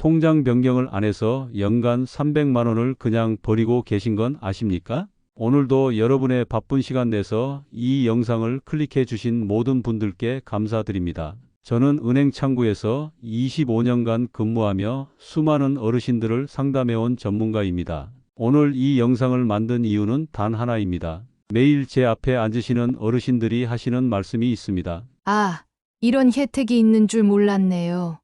통장 변경을 안 해서 연간 300만 원을 그냥 버리고 계신 건 아십니까? 오늘도 여러분의 바쁜 시간 내서 이 영상을 클릭해 주신 모든 분들께 감사드립니다. 저는 은행 창구에서 25년간 근무하며 수많은 어르신들을 상담해온 전문가입니다. 오늘 이 영상을 만든 이유는 단 하나입니다. 매일 제 앞에 앉으시는 어르신들이 하시는 말씀이 있습니다. 아, 이런 혜택이 있는 줄 몰랐네요.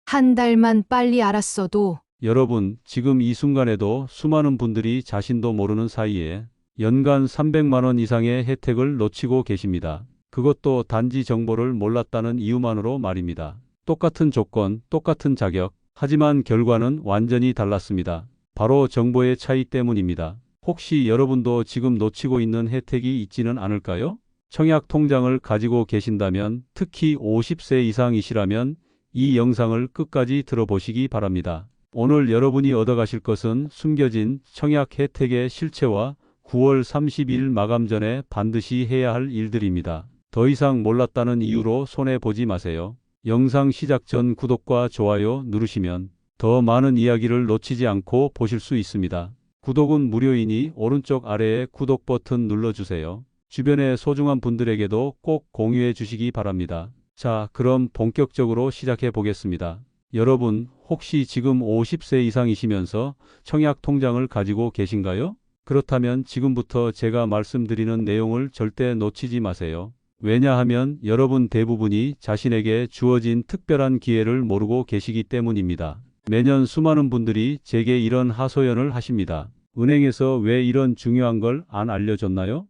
한 달만 빨리 알았어도. 여러분, 지금 이 순간에도 수많은 분들이 자신도 모르는 사이에 연간 300만 원 이상의 혜택을 놓치고 계십니다. 그것도 단지 정보를 몰랐다는 이유만으로 말입니다. 똑같은 조건, 똑같은 자격, 하지만 결과는 완전히 달랐습니다. 바로 정보의 차이 때문입니다. 혹시 여러분도 지금 놓치고 있는 혜택이 있지는 않을까요? 청약 통장을 가지고 계신다면, 특히 50세 이상이시라면 이 영상을 끝까지 들어보시기 바랍니다. 오늘 여러분이 얻어가실 것은 숨겨진 청약 혜택의 실체와 9월 30일 마감 전에 반드시 해야 할 일들입니다. 더 이상 몰랐다는 이유로 손해보지 마세요. 영상 시작 전 구독과 좋아요 누르시면 더 많은 이야기를 놓치지 않고 보실 수 있습니다. 구독은 무료이니 오른쪽 아래에 구독 버튼 눌러주세요. 주변의 소중한 분들에게도 꼭 공유해 주시기 바랍니다. 자, 그럼 본격적으로 시작해 보겠습니다. 여러분, 혹시 지금 50세 이상이시면서 청약 통장을 가지고 계신가요? 그렇다면 지금부터 제가 말씀드리는 내용을 절대 놓치지 마세요. 왜냐하면 여러분 대부분이 자신에게 주어진 특별한 기회를 모르고 계시기 때문입니다. 매년 수많은 분들이 제게 이런 하소연을 하십니다. 은행에서 왜 이런 중요한 걸 안 알려줬나요?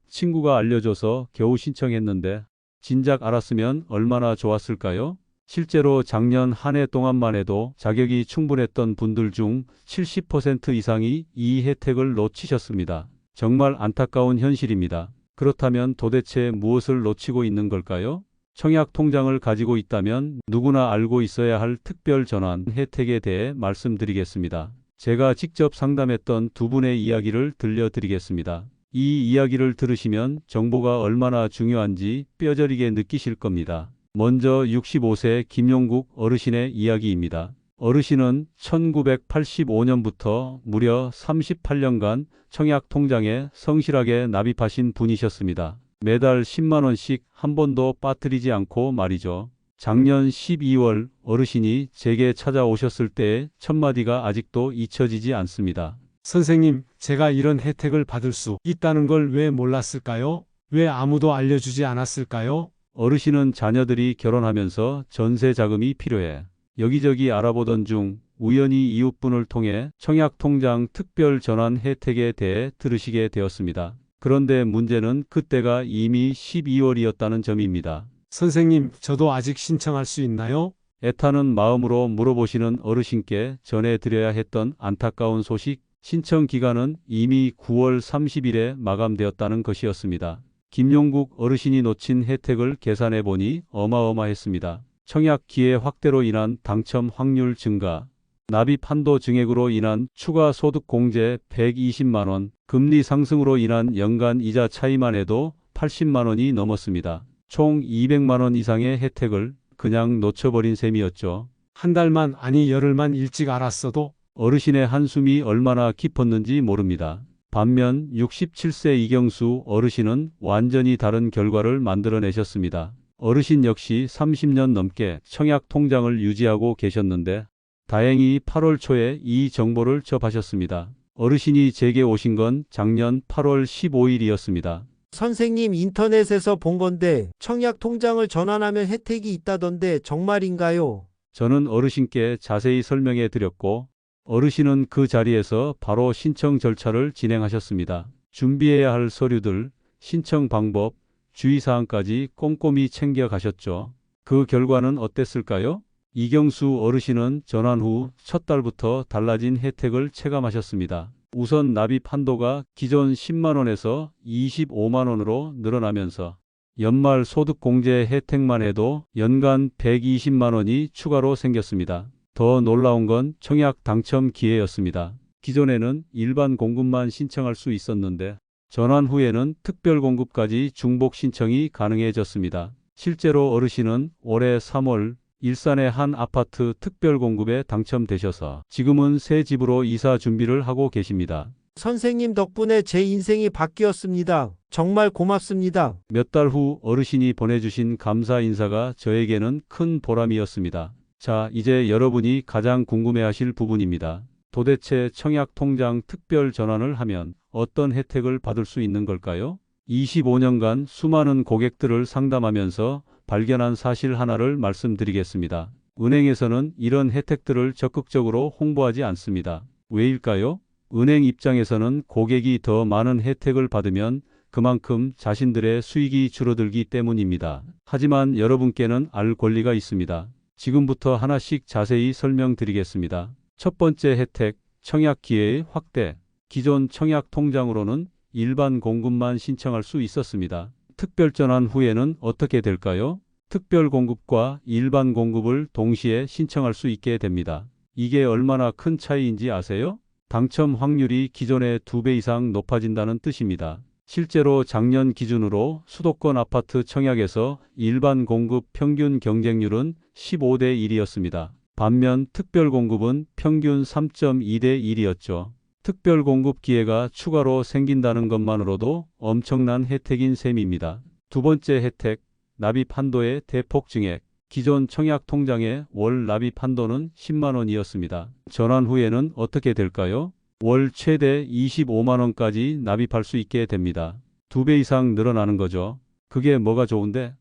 친구가 알려줘서 겨우 신청했는데 진작 알았으면 얼마나 좋았을까요? 실제로 작년 한 해 동안만 해도 자격이 충분했던 분들 중 70% 이상이 이 혜택을 놓치셨습니다. 정말 안타까운 현실입니다. 그렇다면 도대체 무엇을 놓치고 있는 걸까요? 청약 통장을 가지고 있다면 누구나 알고 있어야 할 특별 전환 혜택에 대해 말씀드리겠습니다. 제가 직접 상담했던 두 분의 이야기를 들려드리겠습니다. 이 이야기를 들으시면 정보가 얼마나 중요한지 뼈저리게 느끼실 겁니다. 먼저 65세 김용국 어르신의 이야기입니다. 어르신은 1985년부터 무려 38년간 청약 통장에 성실하게 납입하신 분이셨습니다. 매달 10만 원씩 한 번도 빠뜨리지 않고 말이죠. 작년 12월 어르신이 제게 찾아오셨을 때의 첫마디가 아직도 잊혀지지 않습니다. 선생님, 제가 이런 혜택을 받을 수 있다는 걸 왜 몰랐을까요? 왜 아무도 알려주지 않았을까요? 어르신은 자녀들이 결혼하면서 전세 자금이 필요해 여기저기 알아보던 중 우연히 이웃분을 통해 청약통장 특별 전환 혜택에 대해 들으시게 되었습니다. 그런데 문제는 그때가 이미 12월이었다는 점입니다. 선생님, 저도 아직 신청할 수 있나요? 애타는 마음으로 물어보시는 어르신께 전해드려야 했던 안타까운 소식, 신청 기간은 이미 9월 30일에 마감되었다는 것이었습니다. 김용국 어르신이 놓친 혜택을 계산해 보니 어마어마했습니다. 청약 기회 확대로 인한 당첨 확률 증가, 납입 한도 증액으로 인한 추가 소득 공제 120만 원, 금리 상승으로 인한 연간 이자 차이만 해도 80만 원이 넘었습니다. 총 200만 원 이상의 혜택을 그냥 놓쳐버린 셈이었죠. 한 달만, 아니 열흘만 일찍 알았어도. 어르신의 한숨이 얼마나 깊었는지 모릅니다. 반면 67세 이경수 어르신은 완전히 다른 결과를 만들어내셨습니다. 어르신 역시 30년 넘게 청약 통장을 유지하고 계셨는데 다행히 8월 초에 이 정보를 접하셨습니다. 어르신이 제게 오신 건 작년 8월 15일이었습니다. 선생님, 인터넷에서 본 건데 청약 통장을 전환하면 혜택이 있다던데 정말인가요? 저는 어르신께 자세히 설명해 드렸고 어르신은 그 자리에서 바로 신청 절차를 진행하셨습니다. 준비해야 할 서류들, 신청 방법, 주의사항까지 꼼꼼히 챙겨 가셨죠. 그 결과는 어땠을까요? 이경수 어르신은 전환 후 첫 달부터 달라진 혜택을 체감하셨습니다. 우선 납입 한도가 기존 10만 원에서 25만 원으로 늘어나면서 연말 소득 공제 혜택만 해도 연간 120만 원이 추가로 생겼습니다. 더 놀라운 건 청약 당첨 기회였습니다. 기존에는 일반 공급만 신청할 수 있었는데 전환 후에는 특별 공급까지 중복 신청이 가능해졌습니다. 실제로 어르신은 올해 3월 일산의 한 아파트 특별 공급에 당첨되셔서 지금은 새 집으로 이사 준비를 하고 계십니다. 선생님 덕분에 제 인생이 바뀌었습니다. 정말 고맙습니다. 몇 달 후 어르신이 보내주신 감사 인사가 저에게는 큰 보람이었습니다. 자, 이제 여러분이 가장 궁금해하실 부분입니다. 도대체 청약통장 특별 전환을 하면 어떤 혜택을 받을 수 있는 걸까요? 25년간 수많은 고객들을 상담하면서 발견한 사실 하나를 말씀드리겠습니다. 은행에서는 이런 혜택들을 적극적으로 홍보하지 않습니다. 왜일까요? 은행 입장에서는 고객이 더 많은 혜택을 받으면 그만큼 자신들의 수익이 줄어들기 때문입니다. 하지만 여러분께는 알 권리가 있습니다. 지금부터 하나씩 자세히 설명드리겠습니다. 첫 번째 혜택, 청약 기회의 확대. 기존 청약 통장으로는 일반 공급만 신청할 수 있었습니다. 특별 전환 후에는 어떻게 될까요? 특별 공급과 일반 공급을 동시에 신청할 수 있게 됩니다. 이게 얼마나 큰 차이인지 아세요? 당첨 확률이 기존의 2배 이상 높아진다는 뜻입니다. 실제로 작년 기준으로 수도권 아파트 청약에서 일반 공급 평균 경쟁률은 15대 1이었습니다. 반면 특별 공급은 평균 3.2대 1이었죠. 특별 공급 기회가 추가로 생긴다는 것만으로도 엄청난 혜택인 셈입니다. 두 번째 혜택, 납입 한도의 대폭 증액. 기존 청약 통장의 월 납입 한도는 10만 원이었습니다. 전환 후에는 어떻게 될까요? 월 최대 25만 원까지 납입할 수 있게 됩니다. 2배 이상 늘어나는 거죠. 그게 뭐가 좋은데?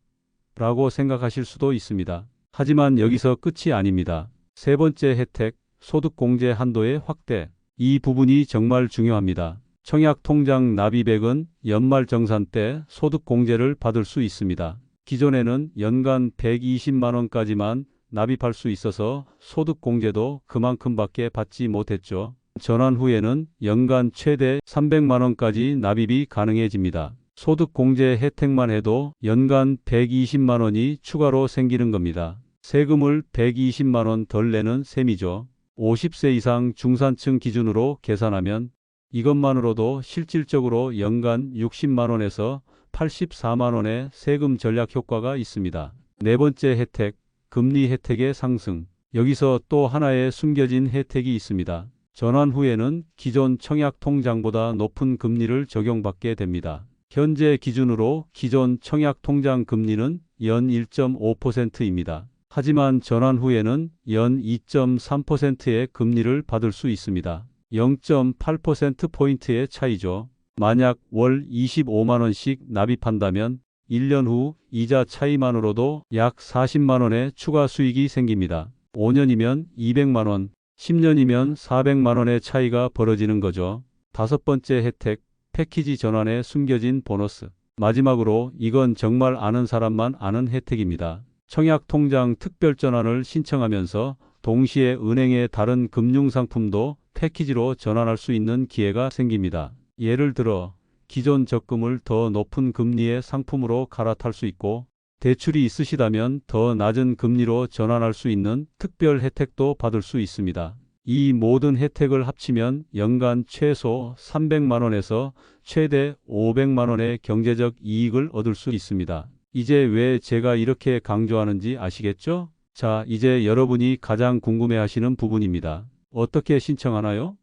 라고 생각하실 수도 있습니다. 하지만 여기서 끝이 아닙니다. 세 번째 혜택, 소득공제 한도의 확대. 이 부분이 정말 중요합니다. 청약 통장 납입액은 연말정산 때 소득공제를 받을 수 있습니다. 기존에는 연간 120만 원까지만 납입할 수 있어서 소득공제도 그만큼밖에 받지 못했죠. 전환 후에는 연간 최대 300만 원까지 납입이 가능해집니다. 소득공제 혜택만 해도 연간 120만 원이 추가로 생기는 겁니다. 세금을 120만 원 덜 내는 셈이죠. 50세 이상 중산층 기준으로 계산하면 이것만으로도 실질적으로 연간 60만 원에서 84만 원의 세금 절약 효과가 있습니다. 네 번째 혜택, 금리 혜택의 상승. 여기서 또 하나의 숨겨진 혜택이 있습니다. 전환 후에는 기존 청약 통장보다 높은 금리를 적용받게 됩니다. 현재 기준으로 기존 청약 통장 금리는 연 1.5%입니다. 하지만 전환 후에는 연 2.3%의 금리를 받을 수 있습니다. 0.8%포인트의 차이죠. 만약 월 25만 원씩 납입한다면 1년 후 이자 차이만으로도 약 40만 원의 추가 수익이 생깁니다. 5년이면 200만 원, 10년이면 400만 원의 차이가 벌어지는 거죠. 다섯 번째 혜택, 패키지 전환의 숨겨진 보너스. 마지막으로 이건 정말 아는 사람만 아는 혜택입니다. 청약 통장 특별 전환을 신청하면서 동시에 은행의 다른 금융상품도 패키지로 전환할 수 있는 기회가 생깁니다. 예를 들어 기존 적금을 더 높은 금리의 상품으로 갈아탈 수 있고 대출이 있으시다면 더 낮은 금리로 전환할 수 있는 특별 혜택도 받을 수 있습니다. 이 모든 혜택을 합치면 연간 최소 300만 원에서 최대 500만 원의 경제적 이익을 얻을 수 있습니다. 이제 왜 제가 이렇게 강조하는지 아시겠죠? 자, 이제 여러분이 가장 궁금해하시는 부분입니다. 어떻게 신청하나요?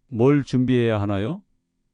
뭘 준비해야 하나요?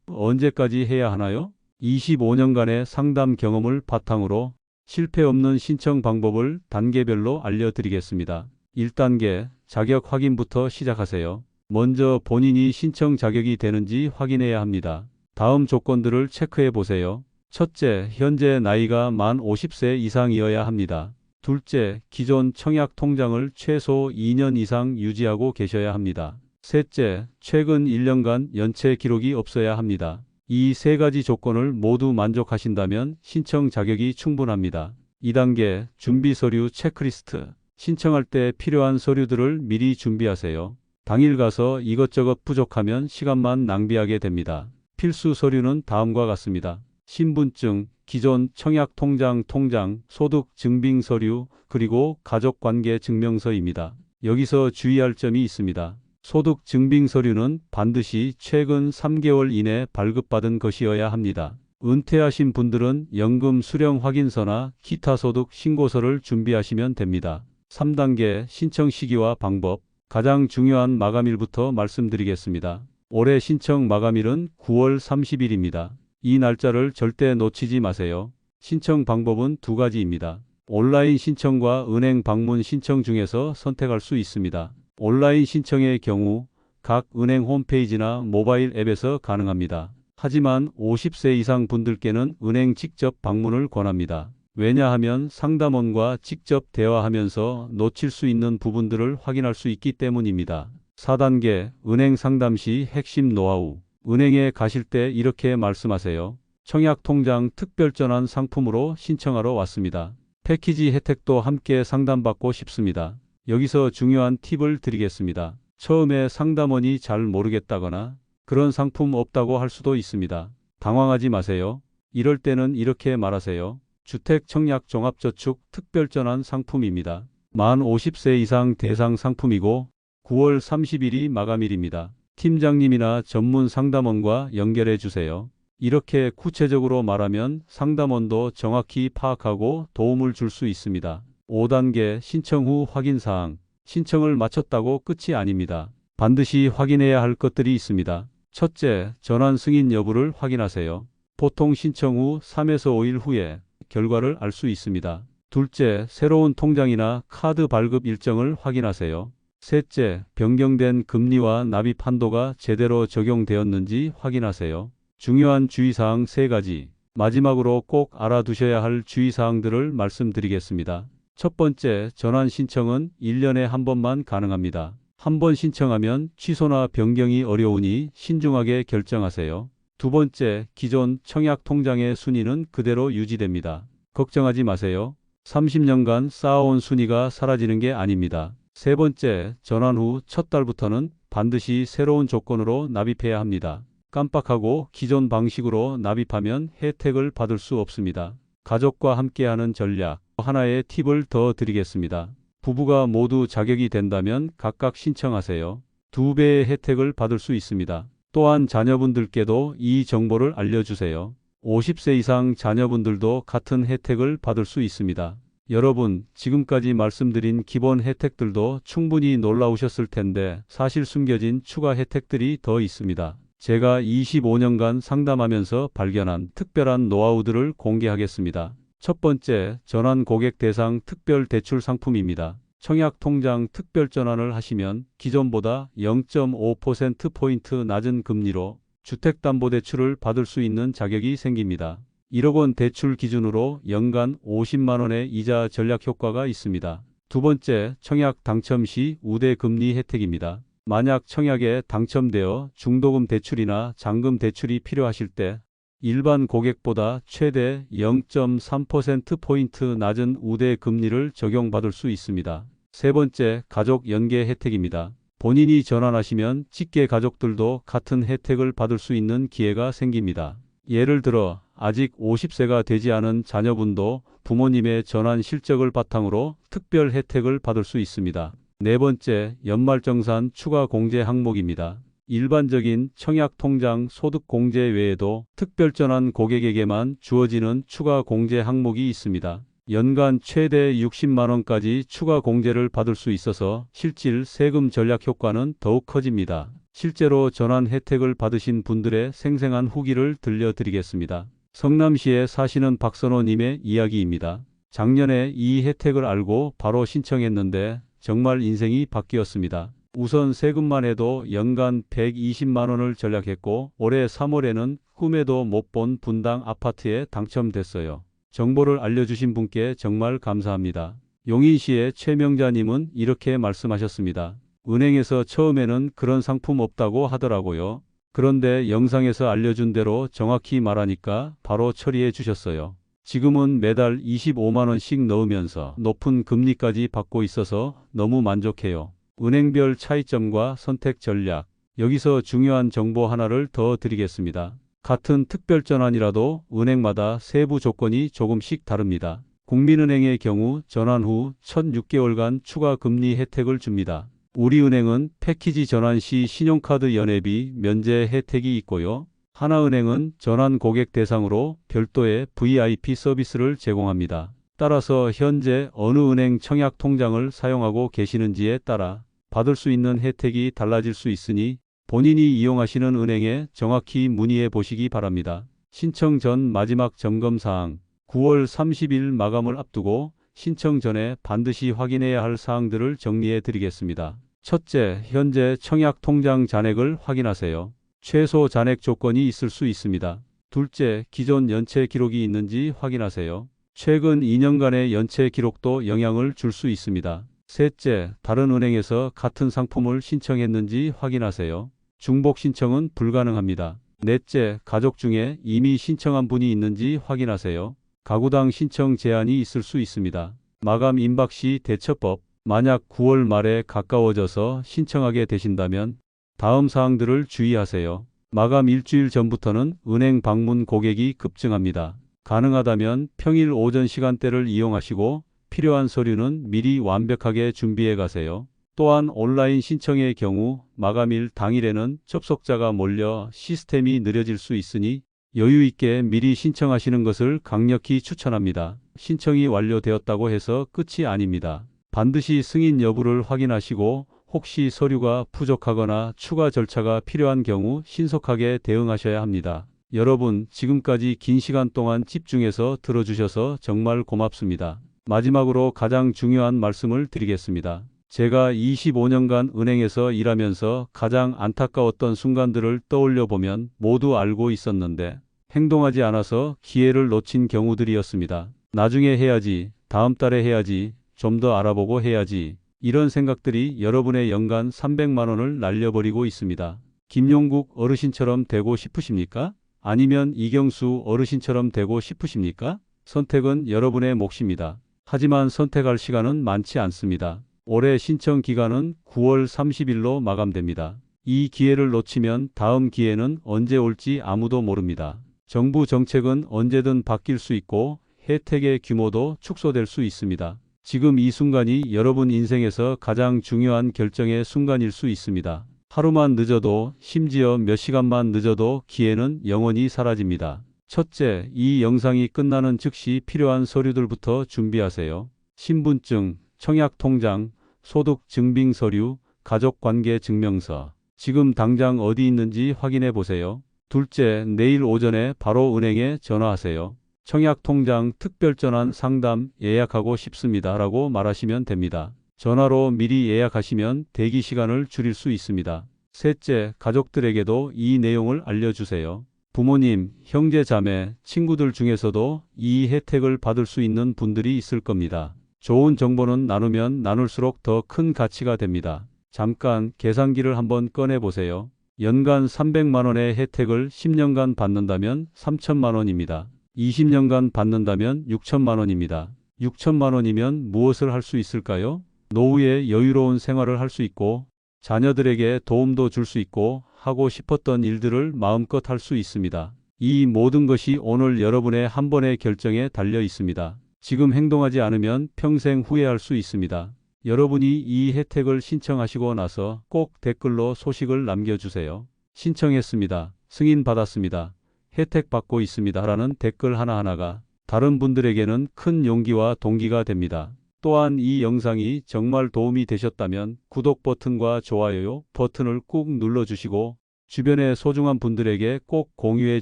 언제까지 해야 하나요? 25년간의 상담 경험을 바탕으로 실패 없는 신청 방법을 단계별로 알려드리겠습니다. 1단계, 자격 확인부터 시작하세요. 먼저 본인이 신청 자격이 되는지 확인해야 합니다. 다음 조건들을 체크해 보세요. 첫째, 현재 나이가 만 50세 이상이어야 합니다. 둘째, 기존 청약 통장을 최소 2년 이상 유지하고 계셔야 합니다. 셋째, 최근 1년간 연체 기록이 없어야 합니다. 이 세 가지 조건을 모두 만족하신다면 신청 자격이 충분합니다. 2단계, 준비 서류 체크리스트. 신청할 때 필요한 서류들을 미리 준비하세요. 당일 가서 이것저것 부족하면 시간만 낭비하게 됩니다. 필수 서류는 다음과 같습니다. 신분증, 기존 청약 통장 소득 증빙 서류, 그리고 가족관계 증명서입니다. 여기서 주의할 점이 있습니다. 소득 증빙 서류는 반드시 최근 3개월 이내 발급받은 것이어야 합니다. 은퇴하신 분들은 연금 수령 확인서나 기타 소득 신고서를 준비하시면 됩니다. 3단계 신청 시기와 방법. 가장 중요한 마감일부터 말씀드리겠습니다. 올해 신청 마감일은 9월 30일입니다. 이 날짜를 절대 놓치지 마세요. 신청 방법은 두 가지입니다. 온라인 신청과 은행 방문 신청 중에서 선택할 수 있습니다. 온라인 신청의 경우 각 은행 홈페이지나 모바일 앱에서 가능합니다. 하지만 50세 이상 분들께는 은행 직접 방문을 권합니다. 왜냐하면 상담원과 직접 대화하면서 놓칠 수 있는 부분들을 확인할 수 있기 때문입니다. 4단계 은행 상담 시 핵심 노하우. 은행에 가실 때 이렇게 말씀하세요. 청약통장 특별전환 상품으로 신청하러 왔습니다. 패키지 혜택도 함께 상담받고 싶습니다. 여기서 중요한 팁을 드리겠습니다. 처음에 상담원이 잘 모르겠다거나 그런 상품 없다고 할 수도 있습니다. 당황하지 마세요. 이럴 때는 이렇게 말하세요. 주택청약종합저축 특별전환 상품입니다. 만 50세 이상 대상 상품이고 9월 30일이 마감일입니다. 팀장님이나 전문 상담원과 연결해 주세요. 이렇게 구체적으로 말하면 상담원도 정확히 파악하고 도움을 줄 수 있습니다. 5단계 신청 후 확인사항. 신청을 마쳤다고 끝이 아닙니다. 반드시 확인해야 할 것들이 있습니다. 첫째, 전환 승인 여부를 확인하세요. 보통 신청 후 3에서 5일 후에 결과를 알 수 있습니다. 둘째, 새로운 통장이나 카드 발급 일정을 확인하세요. 셋째, 변경된 금리와 납입 한도가 제대로 적용되었는지 확인하세요. 중요한 주의사항 3가지. 마지막으로 꼭 알아두셔야 할 주의사항들을 말씀드리겠습니다. 첫 번째, 전환 신청은 1년에 한 번만 가능합니다. 한 번 신청하면 취소나 변경이 어려우니 신중하게 결정하세요. 두 번째, 기존 청약 통장의 순위는 그대로 유지됩니다. 걱정하지 마세요. 30년간 쌓아온 순위가 사라지는 게 아닙니다. 세 번째, 전환 후 첫 달부터는 반드시 새로운 조건으로 납입해야 합니다. 깜빡하고 기존 방식으로 납입하면 혜택을 받을 수 없습니다. 가족과 함께하는 전략. 하나의 팁을 더 드리겠습니다. 부부가 모두 자격이 된다면 각각 신청하세요. 2배의 혜택을 받을 수 있습니다. 또한 자녀분들께도 이 정보를 알려주세요. 50세 이상 자녀분들도 같은 혜택을 받을 수 있습니다. 여러분, 지금까지 말씀드린 기본 혜택들도 충분히 놀라우셨을 텐데 사실 숨겨진 추가 혜택들이 더 있습니다. 제가 25년간 상담하면서 발견한 특별한 노하우들을 공개하겠습니다. 첫 번째, 전환 고객 대상 특별 대출 상품입니다. 청약 통장 특별 전환을 하시면 기존보다 0.5%포인트 낮은 금리로 주택담보대출을 받을 수 있는 자격이 생깁니다. 1억 원 대출 기준으로 연간 50만 원의 이자 전략 효과가 있습니다. 두 번째, 청약 당첨 시 우대 금리 혜택입니다. 만약 청약에 당첨되어 중도금 대출이나 잔금 대출이 필요하실 때 일반 고객보다 최대 0.3%포인트 낮은 우대 금리를 적용받을 수 있습니다. 세 번째, 가족 연계 혜택입니다. 본인이 전환하시면 직계 가족들도 같은 혜택을 받을 수 있는 기회가 생깁니다. 예를 들어 아직 50세가 되지 않은 자녀분도 부모님의 전환 실적을 바탕으로 특별 혜택을 받을 수 있습니다. 네 번째, 연말정산 추가 공제 항목입니다. 일반적인 청약통장 소득공제 외에도 특별전환 고객에게만 주어지는 추가 공제 항목이 있습니다. 연간 최대 60만 원까지 추가 공제를 받을 수 있어서 실질 세금 절약 효과는 더욱 커집니다. 실제로 전환 혜택을 받으신 분들의 생생한 후기를 들려드리겠습니다. 성남시에 사시는 박선호님의 이야기입니다. 작년에 이 혜택을 알고 바로 신청했는데 정말 인생이 바뀌었습니다. 우선 세금만 해도 연간 120만 원을 절약했고 올해 3월에는 꿈에도 못 본 분당 아파트에 당첨됐어요. 정보를 알려주신 분께 정말 감사합니다. 용인시의 최명자님은 이렇게 말씀하셨습니다. 은행에서 처음에는 그런 상품 없다고 하더라고요. 그런데 영상에서 알려준 대로 정확히 말하니까 바로 처리해 주셨어요. 지금은 매달 25만 원씩 넣으면서 높은 금리까지 받고 있어서 너무 만족해요. 은행별 차이점과 선택 전략. 여기서 중요한 정보 하나를 더 드리겠습니다. 같은 특별전환이라도 은행마다 세부 조건이 조금씩 다릅니다. 국민은행의 경우 전환 후 첫 6개월간 추가 금리 혜택을 줍니다. 우리은행은 패키지 전환 시 신용카드 연회비 면제 혜택이 있고요. 하나은행은 전환 고객 대상으로 별도의 VIP 서비스를 제공합니다. 따라서 현재 어느 은행 청약 통장을 사용하고 계시는지에 따라 받을 수 있는 혜택이 달라질 수 있으니 본인이 이용하시는 은행에 정확히 문의해 보시기 바랍니다. 신청 전 마지막 점검 사항. 9월 30일 마감을 앞두고 신청 전에 반드시 확인해야 할 사항들을 정리해 드리겠습니다. 첫째, 현재 청약 통장 잔액을 확인하세요. 최소 잔액 조건이 있을 수 있습니다. 둘째, 기존 연체 기록이 있는지 확인하세요. 최근 2년간의 연체 기록도 영향을 줄 수 있습니다. 셋째, 다른 은행에서 같은 상품을 신청했는지 확인하세요. 중복 신청은 불가능합니다. 넷째, 가족 중에 이미 신청한 분이 있는지 확인하세요. 가구당 신청 제한이 있을 수 있습니다. 마감 임박 시 대처법. 만약 9월 말에 가까워져서 신청하게 되신다면 다음 사항들을 주의하세요. 마감 일주일 전부터는 은행 방문 고객이 급증합니다. 가능하다면 평일 오전 시간대를 이용하시고 필요한 서류는 미리 완벽하게 준비해 가세요. 또한 온라인 신청의 경우 마감일 당일에는 접속자가 몰려 시스템이 느려질 수 있으니 여유 있게 미리 신청하시는 것을 강력히 추천합니다. 신청이 완료되었다고 해서 끝이 아닙니다. 반드시 승인 여부를 확인하시고 혹시 서류가 부족하거나 추가 절차가 필요한 경우 신속하게 대응하셔야 합니다. 여러분, 지금까지 긴 시간 동안 집중해서 들어주셔서 정말 고맙습니다. 마지막으로 가장 중요한 말씀을 드리겠습니다. 제가 25년간 은행에서 일하면서 가장 안타까웠던 순간들을 떠올려 보면 모두 알고 있었는데 행동하지 않아서 기회를 놓친 경우들이었습니다. 나중에 해야지, 다음 달에 해야지, 좀 더 알아보고 해야지. 이런 생각들이 여러분의 연간 300만 원을 날려버리고 있습니다. 김용국 어르신처럼 되고 싶으십니까? 아니면 이경수 어르신처럼 되고 싶으십니까? 선택은 여러분의 몫입니다. 하지만 선택할 시간은 많지 않습니다. 올해 신청 기간은 9월 30일로 마감됩니다. 이 기회를 놓치면 다음 기회는 언제 올지 아무도 모릅니다. 정부 정책은 언제든 바뀔 수 있고 혜택의 규모도 축소될 수 있습니다. 지금 이 순간이 여러분 인생에서 가장 중요한 결정의 순간일 수 있습니다. 하루만 늦어도, 심지어 몇 시간만 늦어도 기회는 영원히 사라집니다. 첫째, 이 영상이 끝나는 즉시 필요한 서류들부터 준비하세요. 신분증, 청약통장, 소득증빙서류, 가족관계증명서. 지금 당장 어디 있는지 확인해 보세요. 둘째, 내일 오전에 바로 은행에 전화하세요. 청약통장 특별전환 상담 예약하고 싶습니다 라고 말하시면 됩니다. 전화로 미리 예약하시면 대기 시간을 줄일 수 있습니다. 셋째, 가족들에게도 이 내용을 알려주세요. 부모님, 형제, 자매, 친구들 중에서도 이 혜택을 받을 수 있는 분들이 있을 겁니다. 좋은 정보는 나누면 나눌수록 더 큰 가치가 됩니다. 잠깐 계산기를 한번 꺼내 보세요. 연간 300만 원의 혜택을 10년간 받는다면 3천만 원입니다. 20년간 받는다면 6천만 원입니다. 6천만 원이면 무엇을 할 수 있을까요? 노후에 여유로운 생활을 할 수 있고 자녀들에게 도움도 줄 수 있고 하고 싶었던 일들을 마음껏 할 수 있습니다. 이 모든 것이 오늘 여러분의 한 번의 결정에 달려 있습니다. 지금 행동하지 않으면 평생 후회할 수 있습니다. 여러분이 이 혜택을 신청하시고 나서 꼭 댓글로 소식을 남겨주세요. 신청했습니다. 승인받았습니다. 혜택 받고 있습니다. 라는 댓글 하나하나가 다른 분들에게는 큰 용기와 동기가 됩니다. 또한 이 영상이 정말 도움이 되셨다면 구독 버튼과 좋아요 버튼을 꾹 눌러주시고 주변의 소중한 분들에게 꼭 공유해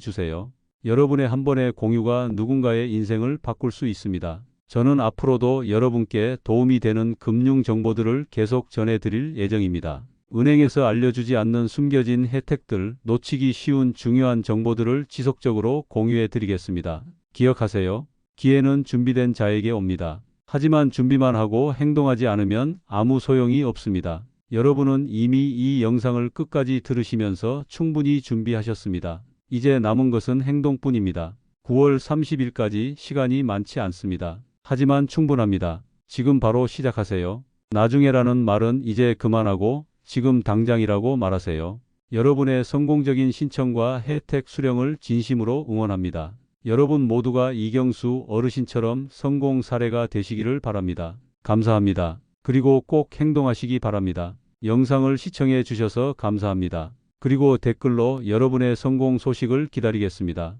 주세요. 여러분의 한 번의 공유가 누군가의 인생을 바꿀 수 있습니다. 저는 앞으로도 여러분께 도움이 되는 금융 정보들을 계속 전해드릴 예정입니다. 은행에서 알려주지 않는 숨겨진 혜택들, 놓치기 쉬운 중요한 정보들을 지속적으로 공유해 드리겠습니다. 기억하세요. 기회는 준비된 자에게 옵니다. 하지만 준비만 하고 행동하지 않으면 아무 소용이 없습니다. 여러분은 이미 이 영상을 끝까지 들으시면서 충분히 준비하셨습니다. 이제 남은 것은 행동뿐입니다. 9월 30일까지 시간이 많지 않습니다. 하지만 충분합니다. 지금 바로 시작하세요. 나중에라는 말은 이제 그만하고 지금 당장이라고 말하세요. 여러분의 성공적인 신청과 혜택 수령을 진심으로 응원합니다. 여러분 모두가 이경수 어르신처럼 성공 사례가 되시기를 바랍니다. 감사합니다. 그리고 꼭 행동하시기 바랍니다. 영상을 시청해 주셔서 감사합니다. 그리고 댓글로 여러분의 성공 소식을 기다리겠습니다.